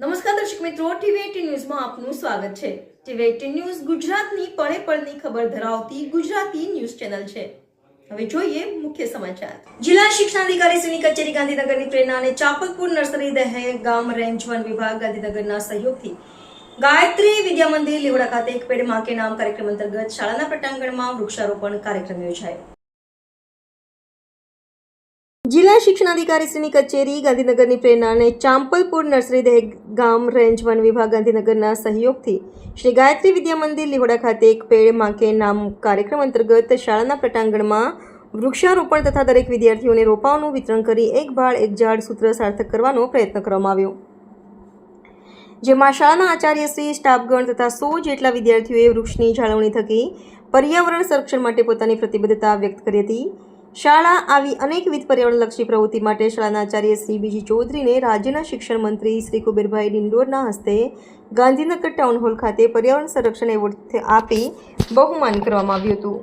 નમસ્કાર દર્શક મિત્રો, ટીવી18 ન્યૂઝમાં આપનું સ્વાગત છે। ટીવી18 ન્યૂઝ ગુજરાતની પળે પળની ખબર ધરાવતી ગુજરાતી ન્યૂઝ ચેનલ છે। હવે જોઈએ મુખ્ય સમાચાર। જિલ્લા શિક્ષણાધિકારી શ્રીની કચેરી ગાંધીનગરની પ્રેરણા અને Chapalpur nursery Dehgam range one વિભાગ ગાંધીનગરના સહયોગથી ગાયત્રી વિદ્યા મંદિર લીવડા ખાતે એક પેડ માં કે નામ કાર્યક્રમ અંતર્ગત શાળાના પટાંગણમાં વૃક્ષારોપણ કાર્યક્રમ યોજાયો। જિલ્લા શિક્ષણાધિકારી શ્રીની કચેરી ગાંધીનગરની પ્રેરણા અને ચાંપલપુર નર્સરી દહેગામ રેન્જ વન વિભાગ ગાંધીનગરના સહયોગથી શ્રી ગાયત્રી વિદ્યા મંદિર લીવડા ખાતે એક પેડ માં કે નામ કાર્યક્રમ અંતર્ગત શાળાના પટાંગણમાં વૃક્ષારોપણ તથા દરેક વિદ્યાર્થીઓને રોપાઓનું વિતરણ કરી એક બાળ એક ઝાડ સૂત્ર સાર્થક કરવાનો પ્રયત્ન કરવામાં આવ્યો, જેમાં શાળાના આચાર્યશ્રી, સ્ટાફગણ તથા 100 જેટલા વિદ્યાર્થીઓએ વૃક્ષની જાળવણી થકી પર્યાવરણ સંરક્ષણ માટે પોતાની પ્રતિબદ્ધતા વ્યક્ત કરી હતી। શાળા આવી અનેકવિધ પર્યાવરણલક્ષી પ્રવૃત્તિ માટે શાળાના આચાર્ય શ્રી બીજી ચૌધરીને રાજ્યના શિક્ષણ મંત્રી શ્રી કુબેરભાઈ ડિંડોરના હસ્તે ગાંધીનગર ટાઉન હોલ ખાતે પર્યાવરણ સંરક્ષણ એવોર્ડ આપી બહુમાન કરવામાં આવ્યું હતું।